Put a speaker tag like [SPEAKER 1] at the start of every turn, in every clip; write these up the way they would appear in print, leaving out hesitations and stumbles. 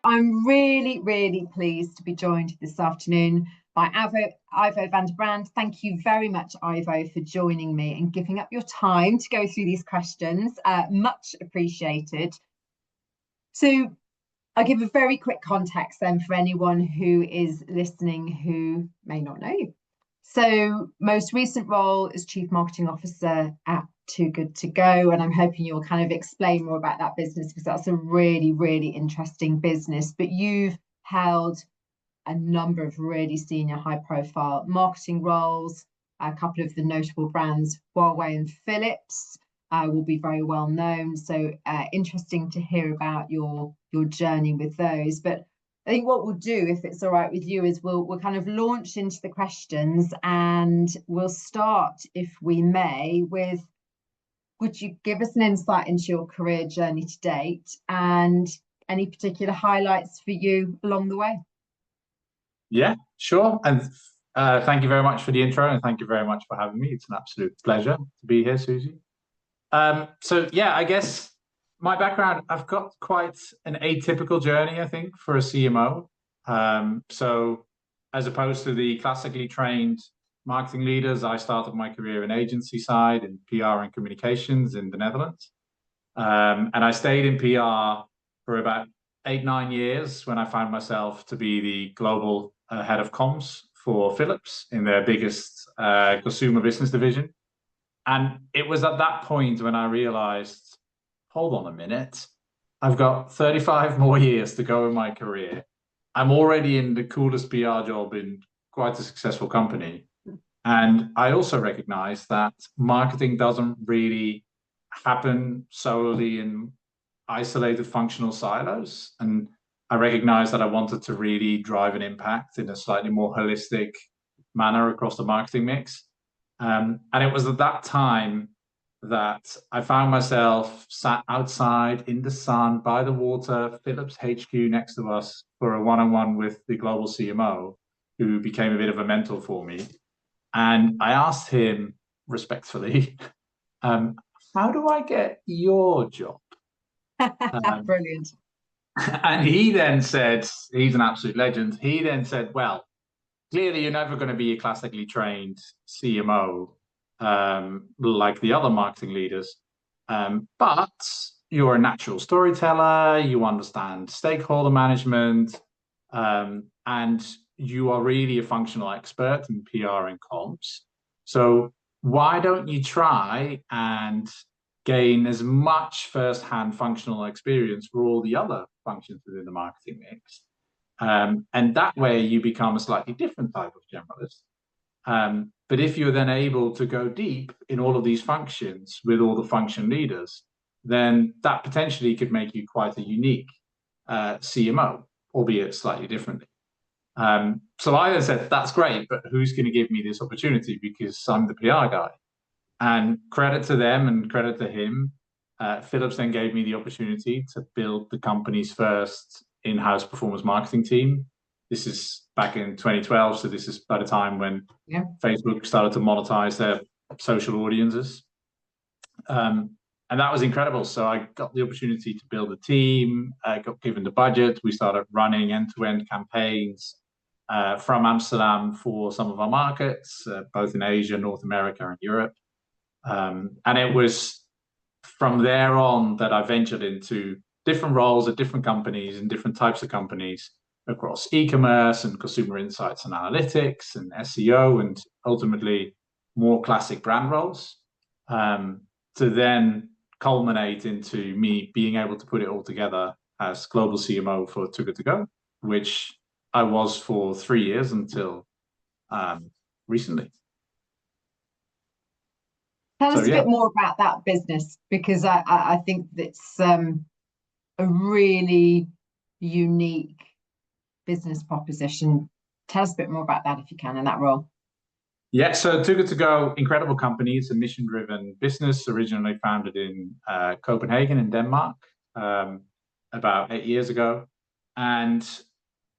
[SPEAKER 1] I'm really, really pleased to be joined this afternoon by Ivo van der Brand. Thank you very much, Ivo, for joining me and giving up your time to go through these questions. Much appreciated. So I'll give a very quick context then for anyone who is listening who may not know you. So most recent role is Chief Marketing Officer at Too Good To Go, and I'm hoping you'll kind of explain more about that business because that's a really, really interesting business. But you've held a number of really senior, high-profile marketing roles. A couple of the notable brands, Huawei and Philips, will be very well known. So interesting to hear about your journey with those. But I think what we'll do, if it's all right with you, is we'll kind of launch into the questions, and we'll start, if we may, with, would you give us an insight into your career journey to date and any particular highlights for you along the way?
[SPEAKER 2] Yeah, sure. And thank you very much for the intro, and thank you very much for having me. It's an absolute pleasure to be here, Suzie. So yeah, I guess my background, I've got quite an atypical journey, I think, for a CMO. So as opposed to the classically trained marketing leaders, I started my career in agency side in PR and communications in the Netherlands. And I stayed in PR for about 8-9 years when I found myself to be the global head of comms for Philips in their biggest consumer business division. And it was at that point when I realized, hold on a minute, I've got 35 more years to go in my career. I'm already in the coolest PR job in quite a successful company. And I also recognize that marketing doesn't really happen solely in isolated functional silos. And I recognized that I wanted to really drive an impact in a slightly more holistic manner across the marketing mix. And it was at that time that I found myself sat outside in the sun by the water, Philips HQ next to us, for a one-on-one with the global CMO, who became a bit of a mentor for me. And I asked him respectfully, how do I get your job?
[SPEAKER 1] Brilliant.
[SPEAKER 2] And he then said, he's an absolute legend. He then said, well, clearly you're never going to be a classically trained CMO like the other marketing leaders, but you're a natural storyteller, you understand stakeholder management, and you are really a functional expert in PR and comms. So why don't you try and gain as much first-hand functional experience for all the other functions within the marketing mix? And that way you become a slightly different type of generalist. But if you're then able to go deep in all of these functions with all the function leaders, then that potentially could make you quite a unique CMO, albeit slightly differently. So I then said, that's great, but who's going to give me this opportunity? Because I'm the PR guy. And credit to them and credit to him, Philips then gave me the opportunity to build the company's first in-house performance marketing team. This is back in 2012, so this is by the time when Facebook started to monetize their social audiences. And that was incredible. So I got the opportunity to build a team, I got given the budget, we started running end-to-end campaigns from Amsterdam for some of our markets, both in Asia, North America, and Europe. And it was from there on that I ventured into different roles at different companies and different types of companies across e-commerce and consumer insights and analytics and SEO, and ultimately more classic brand roles, to then culminate into me being able to put it all together as global CMO for Too Good To Go, which I was for 3 years until recently.
[SPEAKER 1] Tell us a bit more about that business, because I think it's a really unique business proposition. Tell us a bit more about that if you can in that role.
[SPEAKER 2] Yeah, so Too Good To Go, incredible company. It's a mission-driven business, originally founded in Copenhagen in Denmark about 8 years ago. And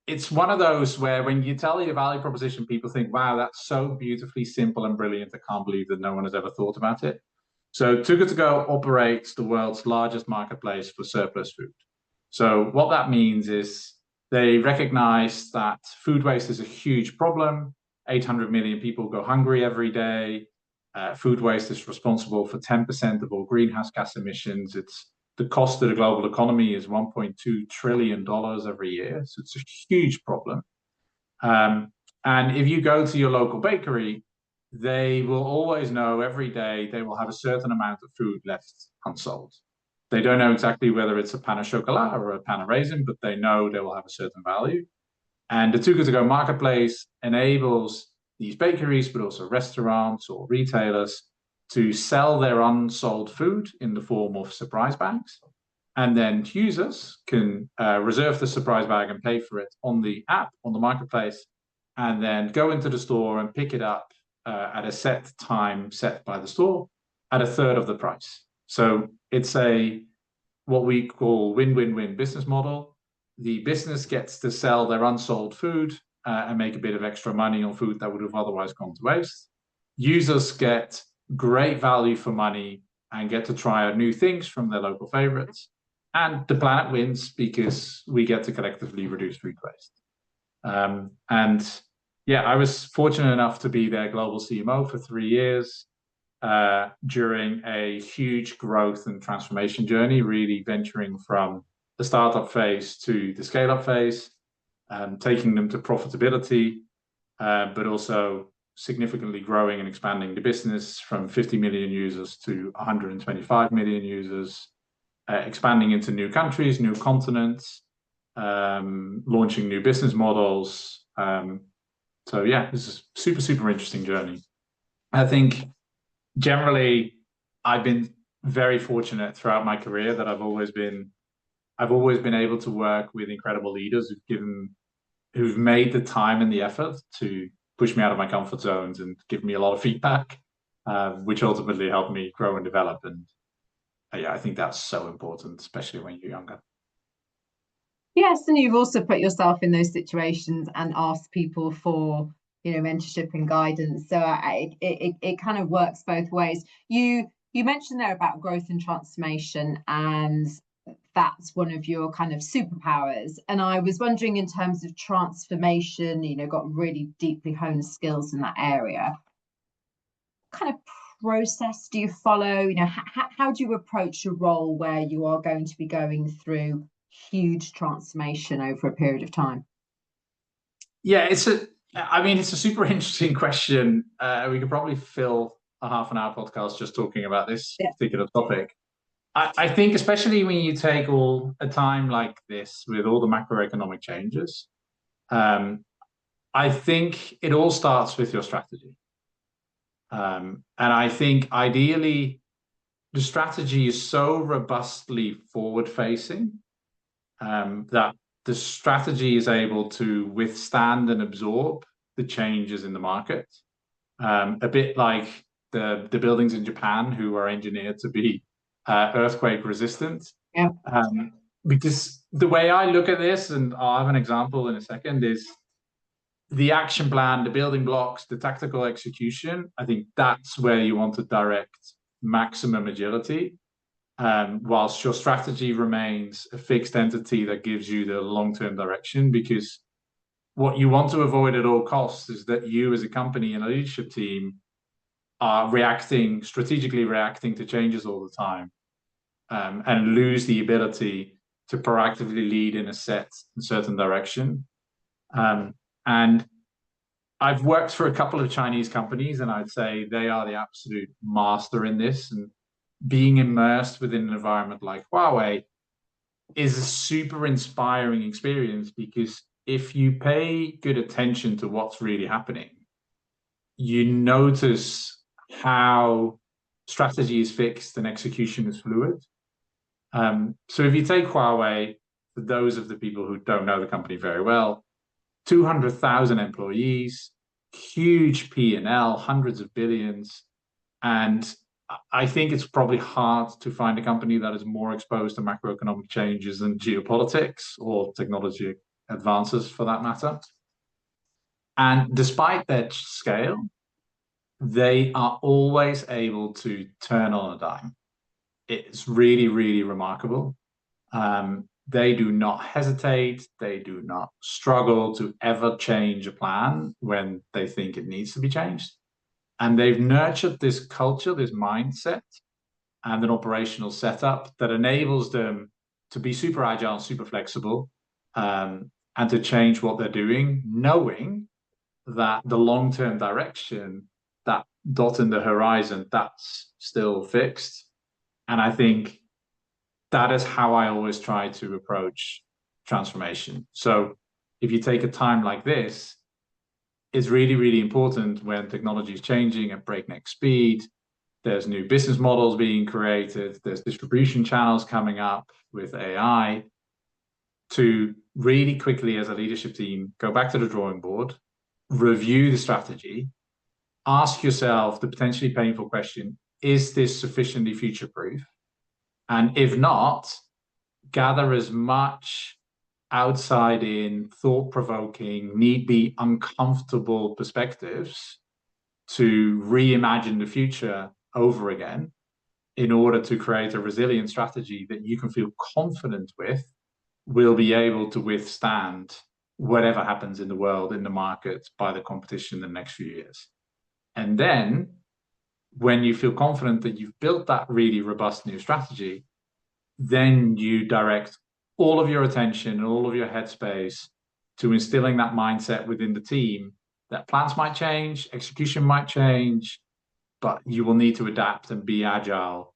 [SPEAKER 2] it's one of those where when you tell your value proposition, people think, wow, that's so beautifully simple and brilliant. I can't believe that no one has ever thought about it. So Too Good To Go operates the world's largest marketplace for surplus food. So what that means is They recognize that food waste is a huge problem. 800 million people go hungry every day. Food waste is responsible for 10% of all greenhouse gas emissions. It's the cost of the global economy is $1.2 trillion every year. So it's a huge problem. And if you go to your local bakery, they will always know every day they will have a certain amount of food left unsold. They don't know exactly whether it's a pan of chocolat or a pan of raisin, but they know they will have a certain value. And the Too Good To Go marketplace enables these bakeries, but also restaurants or retailers, to sell their unsold food in the form of surprise bags. And then users can reserve the surprise bag and pay for it on the app, on the marketplace, and then go into the store and pick it up at a set time set by the store at a third of the price. So it's what we call win-win-win business model. The business gets to sell their unsold food and make a bit of extra money on food that would have otherwise gone to waste. Users get great value for money and get to try out new things from their local favorites. And the planet wins because we get to collectively reduce food waste. And yeah, I was fortunate enough to be their global CMO for 3 years during a huge growth and transformation journey, really venturing from the startup phase to the scale-up phase, taking them to profitability, but also significantly growing and expanding the business from 50 million users to 125 million users, expanding into new countries, new continents, launching new business models. So yeah, this is a super, super interesting journey. I think generally I've been very fortunate throughout my career that I've always been able to work with incredible leaders who've made the time and the effort to push me out of my comfort zones and give me a lot of feedback, which ultimately helped me grow and develop. And yeah, I think that's so important, especially when you're younger.
[SPEAKER 1] Yes, and you've also put yourself in those situations and asked people for, mentorship and guidance. So it kind of works both ways. You mentioned there about growth and transformation, and that's one of your kind of superpowers. And I was wondering, in terms of transformation, got really deeply honed skills in that area. What kind of process do you follow? How do you approach a role where you are going to be going through huge transformation over a period of time?
[SPEAKER 2] Yeah, it's a super interesting question. We could probably fill a half an hour podcast just talking about this particular topic. I think especially when you take a time like this with all the macroeconomic changes, I think it all starts with your strategy. And I think ideally the strategy is so robustly forward-facing that the strategy is able to withstand and absorb the changes in the market. A bit like the buildings in Japan, who are engineered to be earthquake resistant.
[SPEAKER 1] Yeah.
[SPEAKER 2] Because the way I look at this, and I'll have an example in a second, is the action plan, the building blocks, the tactical execution. I think that's where you want to direct maximum agility, whilst your strategy remains a fixed entity that gives you the long-term direction. Because what you want to avoid at all costs is that you as a company and a leadership team are strategically reacting to changes all the time, and lose the ability to proactively lead in a certain direction. And I've worked for a couple of Chinese companies, and I'd say they are the absolute master in this. And being immersed within an environment like Huawei is a super inspiring experience, because if you pay good attention to what's really happening, you notice how strategy is fixed and execution is fluid. So if you take Huawei, for those of the people who don't know the company very well, 200,000 employees, huge P&L, hundreds of billions. And I think it's probably hard to find a company that is more exposed to macroeconomic changes than geopolitics or technology advances, for that matter. And despite that scale, they are always able to turn on a dime. It's really, really remarkable. they do not hesitate, they do not struggle to ever change a plan when they think it needs to be changed. And they've nurtured this culture, this mindset, and an operational setup that enables them to be super agile, super flexible, and to change what they're doing, knowing that the long-term direction, that dot in the horizon, that's still fixed. And I think that is how I always try to approach transformation. So if you take a time like this, it's really, really important when technology is changing at breakneck speed. There's new business models being created. There's distribution channels coming up with AI, to really quickly, as a leadership team, go back to the drawing board, review the strategy, ask yourself the potentially painful question, is this sufficiently future-proof? And if not, gather as much outside-in, thought-provoking, need-be uncomfortable perspectives to reimagine the future over again in order to create a resilient strategy that you can feel confident with will be able to withstand whatever happens in the world, in the market, by the competition in the next few years. And then when you feel confident that you've built that really robust new strategy, then you direct all of your attention and all of your headspace to instilling that mindset within the team that plans might change, execution might change, but you will need to adapt and be agile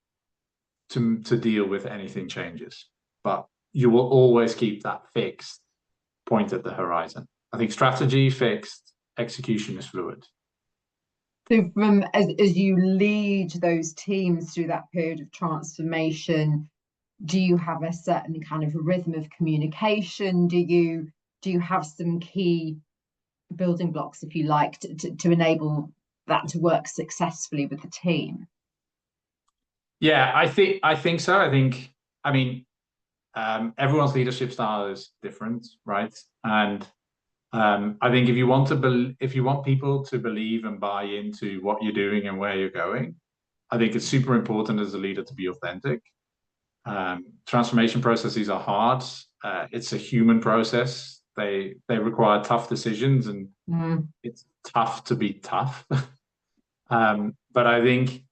[SPEAKER 2] to deal with anything changes. But you will always keep that fixed point at the horizon. I think strategy fixed, execution is fluid.
[SPEAKER 1] So from as you lead those teams through that period of transformation, do you have a certain kind of rhythm of communication? Do you have some key building blocks, if you like, to enable that to work successfully with the team?
[SPEAKER 2] Yeah, I think so. I mean, everyone's leadership style is different, right? And I think if you want people to believe and buy into what you're doing and where you're going, I think it's super important as a leader to be authentic. Transformation processes are hard. It's a human process. They require tough decisions, and it's tough to be tough. But I think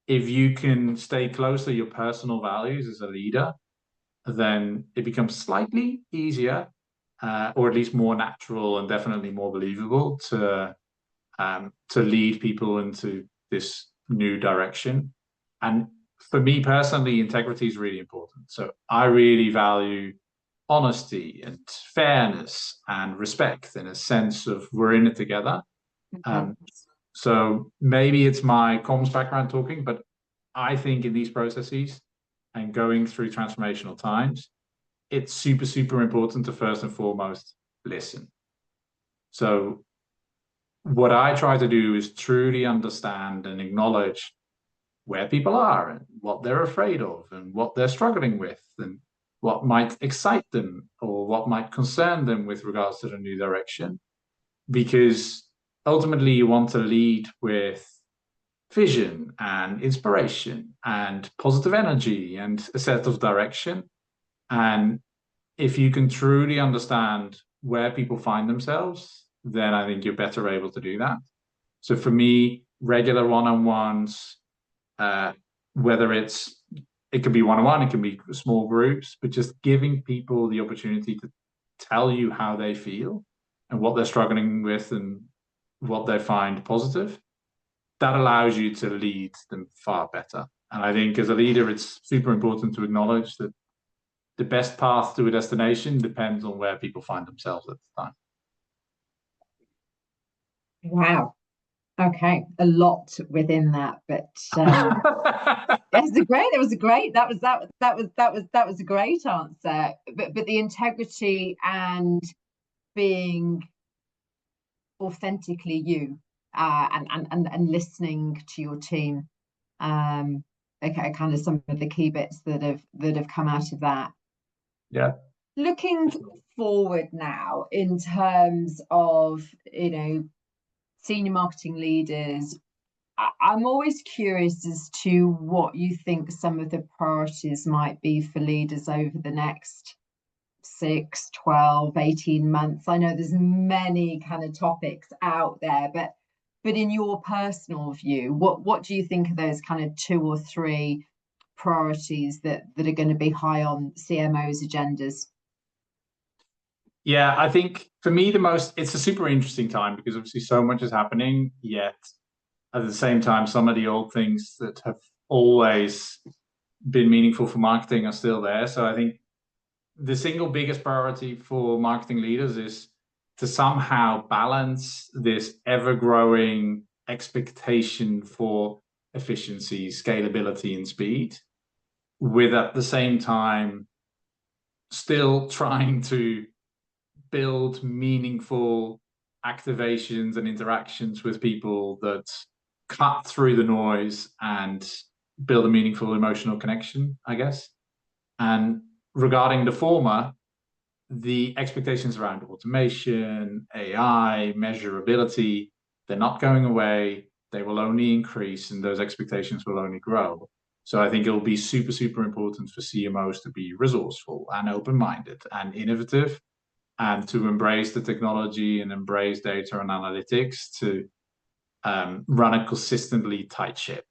[SPEAKER 2] if you can stay close to your personal values as a leader, then it becomes slightly easier, or at least more natural and definitely more believable to lead people into this new direction. And for me personally, integrity is really important. So I really value honesty and fairness and respect, in a sense of we're in it together. So maybe it's my comms background talking, but I think in these processes and going through transformational times, it's super, super important to first and foremost listen. So what I try to do is truly understand and acknowledge where people are and what they're afraid of and what they're struggling with and what might excite them or what might concern them with regards to the new direction. Because ultimately you want to lead with vision and inspiration and positive energy and a set of direction. And if you can truly understand where people find themselves, then I think you're better able to do that. So for me, regular one-on-ones, whether it can be one-on-one, it can be small groups, but just giving people the opportunity to tell you how they feel and what they're struggling with and what they find positive, that allows you to lead them far better. And I think as a leader, it's super important to acknowledge that the best path to a destination depends on where people find themselves at the time.
[SPEAKER 1] Wow. Okay, a lot within that, but that was a great answer. But the integrity and being authentically you, and listening to your team, okay, kind of some of the key bits that have come out of that.
[SPEAKER 2] Yeah.
[SPEAKER 1] Looking forward now in terms of, senior marketing leaders, I'm always curious as to what you think some of the priorities might be for leaders over the next 6, 12, 18 months? I know there's many kind of topics out there, but in your personal view, what do you think are those kind of 2 or 3 priorities that are going to be high on CMOs' agendas?
[SPEAKER 2] Yeah, I think for me, it's a super interesting time because obviously so much is happening, yet at the same time, some of the old things that have always been meaningful for marketing are still there. So I think the single biggest priority for marketing leaders is to somehow balance this ever-growing expectation for efficiency, scalability, and speed, with at the same time still trying to build meaningful activations and interactions with people that cut through the noise and build a meaningful emotional connection, I guess. And regarding the former, the expectations around automation, AI, measurability, they're not going away. They will only increase, and those expectations will only grow. So I think it will be super, super important for CMOs to be resourceful and open-minded and innovative, and to embrace the technology and embrace data and analytics to run a consistently tight ship.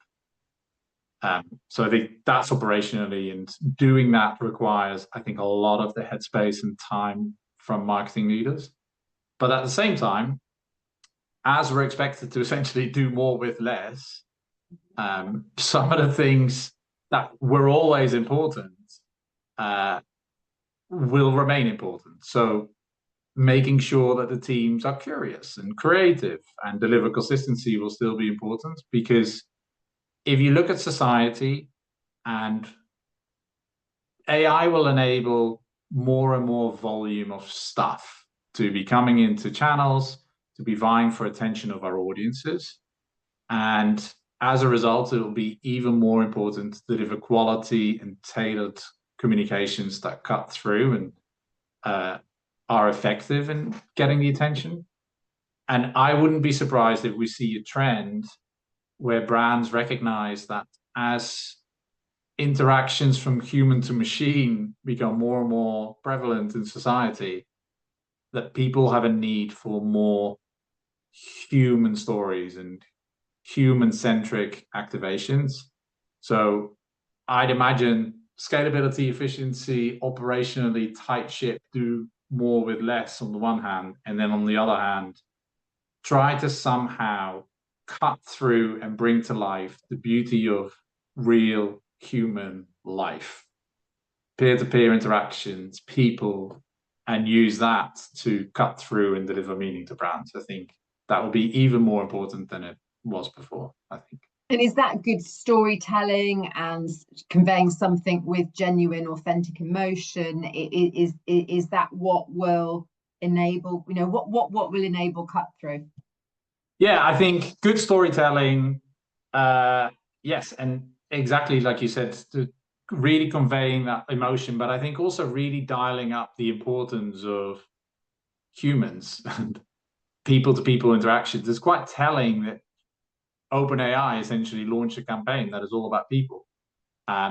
[SPEAKER 2] So I think that's operationally, and doing that requires, I think, a lot of the headspace and time from marketing leaders. But at the same time, as we're expected to essentially do more with less, some of the things that were always important will remain important. So making sure that the teams are curious and creative and deliver consistency will still be important, because if you look at society, and AI will enable more and more volume of stuff to be coming into channels, to be vying for attention of our audiences. And as a result, it will be even more important to deliver quality and tailored communications that cut through and are effective in getting the attention. And I wouldn't be surprised if we see a trend where brands recognize that as interactions from human to machine become more and more prevalent in society, that people have a need for more human stories and human-centric activations. So I'd imagine scalability, efficiency, operationally tight ship, do more with less on the one hand, and then on the other hand, try to somehow cut through and bring to life the beauty of real human life, peer-to-peer interactions, people, and use that to cut through and deliver meaning to brands. I think that will be even more important than it was before, I think.
[SPEAKER 1] And is that good storytelling and conveying something with genuine, authentic emotion? Is that what will enable, what will enable cut through?
[SPEAKER 2] Yeah, I think good storytelling, yes, and exactly like you said, to really conveying that emotion, but I think also really dialing up the importance of humans and people-to-people interactions. It's quite telling that OpenAI essentially launched a campaign that is all about people,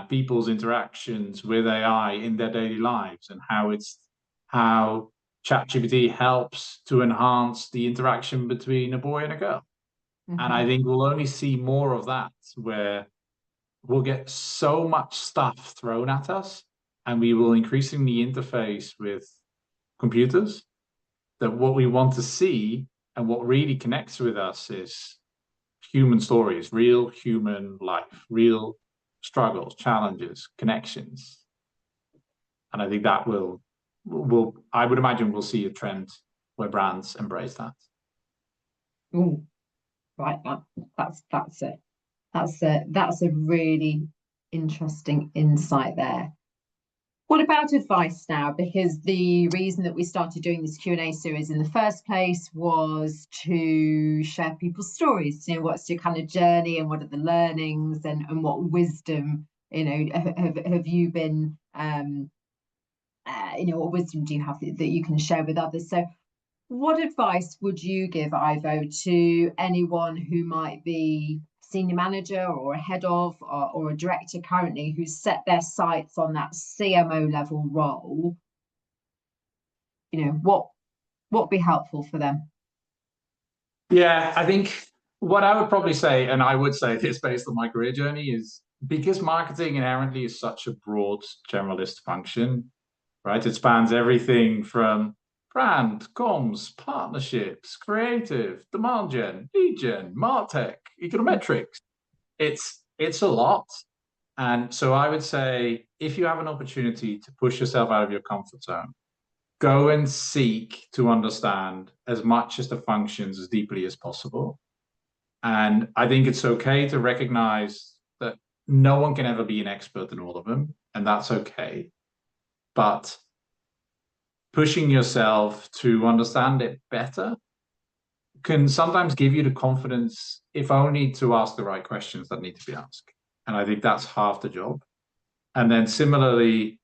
[SPEAKER 2] people's interactions with AI in their daily lives, and how ChatGPT helps to enhance the interaction between a boy and a girl. Mm-hmm. And I think we'll only see more of that, where we'll get so much stuff thrown at us, and we will increasingly interface with computers, that what we want to see and what really connects with us is human stories, real human life, real struggles, challenges, connections. And I think that will I would imagine we'll see a trend where brands embrace that.
[SPEAKER 1] Ooh, right, that's it. That's a really interesting insight there. What about advice now? Because the reason that we started doing this Q&A series in the first place was to share people's stories. What's your kind of journey, and what are the learnings, and what wisdom, have you been, what wisdom do you have that you can share with others? So what advice would you give, Ivo, to anyone who might be senior manager or a head of or a director currently, who's set their sights on that CMO level role, what would be helpful for them?
[SPEAKER 2] Yeah, I think what I would probably say, and I would say this based on my career journey, is because marketing inherently is such a broad generalist function, right? It spans everything from brand, comms, partnerships, creative, demand gen, lead gen, martech, econometrics. It's a lot. And so I would say if you have an opportunity to push yourself out of your comfort zone, go and seek to understand as much as the functions as deeply as possible. And I think it's okay to recognize that no one can ever be an expert in all of them, and that's okay. But pushing yourself to understand it better can sometimes give you the confidence, if only to ask the right questions that need to be asked. And I think that's half the job. And then similarly,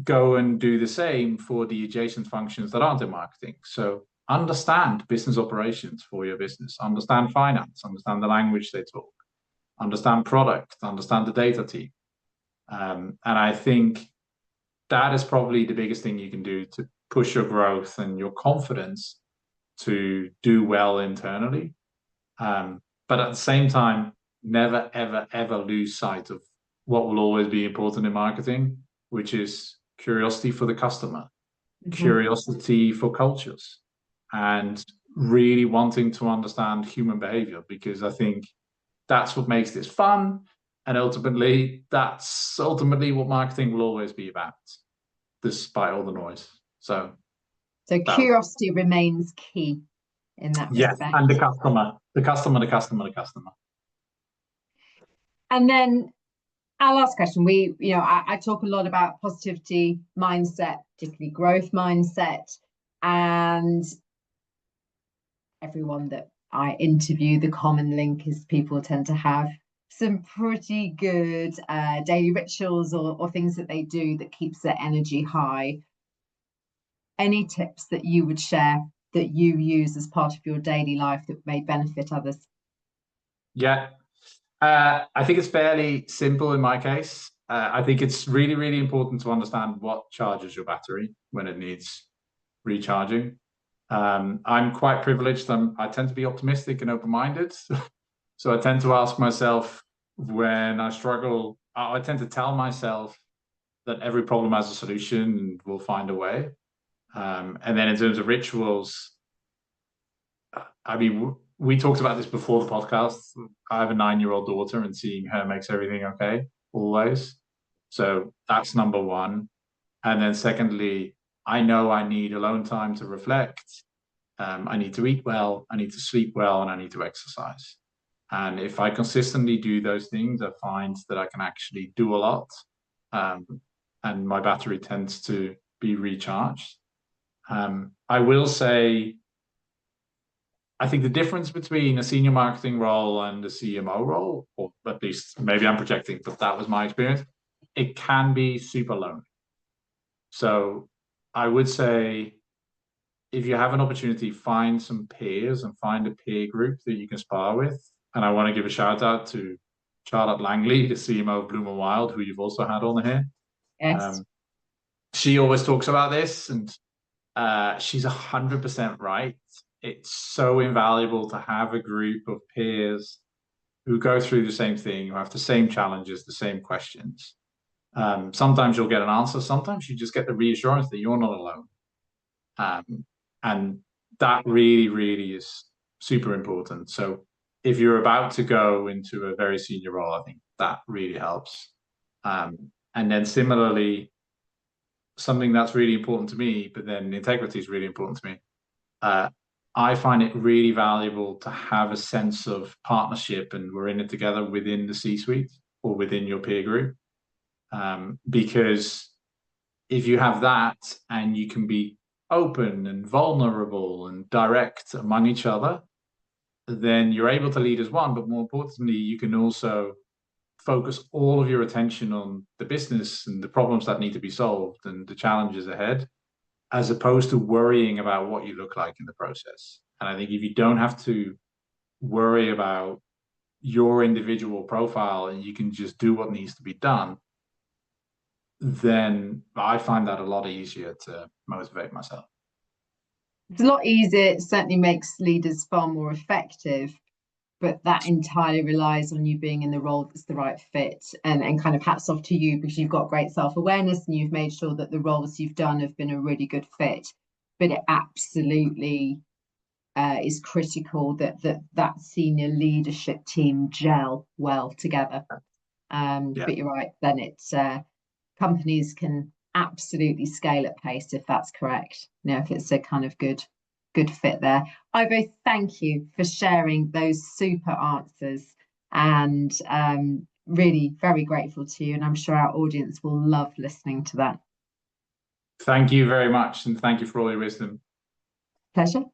[SPEAKER 2] go and do the same for the adjacent functions that aren't in marketing. So understand business operations for your business, understand finance, understand the language they talk, understand product, understand the data team. And I think that is probably the biggest thing you can do to push your growth and your confidence to do well internally. But at the same time, never, ever, ever lose sight of what will always be important in marketing, which is curiosity for the customer, curiosity for cultures, and really wanting to understand human behavior, because I think that's what makes this fun. And ultimately, that's ultimately what marketing will always be about, despite all the noise. So
[SPEAKER 1] curiosity remains key in that
[SPEAKER 2] yes,
[SPEAKER 1] respect.
[SPEAKER 2] and the customer.
[SPEAKER 1] And then our last question, I talk a lot about positivity mindset, particularly growth mindset, and everyone that I interview, the common link is people tend to have some pretty good daily rituals or things that they do that keeps their energy high. Any tips that you would share that you use as part of your daily life that may benefit others?
[SPEAKER 2] Yeah, I think it's fairly simple in my case. I think it's really, really important to understand what charges your battery when it needs recharging. I'm quite privileged. I tend to be optimistic and open-minded. So I tend to ask myself when I struggle, I tend to tell myself that every problem has a solution and we'll find a way. And then in terms of rituals, I mean, we talked about this before the podcast. I have a 9-year-old daughter, and seeing her makes everything okay, always. So that's number one. And then secondly, I know I need alone time to reflect. I need to eat well, I need to sleep well, and I need to exercise. And if I consistently do those things, I find that I can actually do a lot. And my battery tends to be recharged. I will say, I think the difference between a senior marketing role and a CMO role, or at least maybe I'm projecting, but that was my experience, it can be super lonely. So I would say, if you have an opportunity, find some peers and find a peer group that you can spar with. And I want to give a shout out to Charlotte Langley, the CMO of Bloom & Wild, who you've also had on here.
[SPEAKER 1] Yes.
[SPEAKER 2] She always talks about this, and she's 100% right. It's so invaluable to have a group of peers who go through the same thing, who have the same challenges, the same questions. Sometimes you'll get an answer. Sometimes you just get the reassurance that you're not alone. And that really, really is super important. So if you're about to go into a very senior role, I think that really helps. And then similarly, something that's really important to me, but then integrity is really important to me. I find it really valuable to have a sense of partnership, and we're in it together within the C-suite or within your peer group. Because if you have that and you can be open and vulnerable and direct among each other, then you're able to lead as one, but more importantly, you can also focus all of your attention on the business and the problems that need to be solved and the challenges ahead, as opposed to worrying about what you look like in the process. And I think if you don't have to worry about your individual profile and you can just do what needs to be done, then I find that a lot easier to motivate myself.
[SPEAKER 1] It's a lot easier. It certainly makes leaders far more effective, but that entirely relies on you being in the role that's the right fit. And kind of hats off to you, because you've got great self-awareness and you've made sure that the roles you've done have been a really good fit. But it absolutely is critical that senior leadership team gel well together. But you're right, then it's companies can absolutely scale at pace if that's correct. If it's a kind of good fit there. Ivo, thank you for sharing those super answers, and really very grateful to you, and I'm sure our audience will love listening to that.
[SPEAKER 2] Thank you very much, and thank you for all your wisdom.
[SPEAKER 1] Pleasure.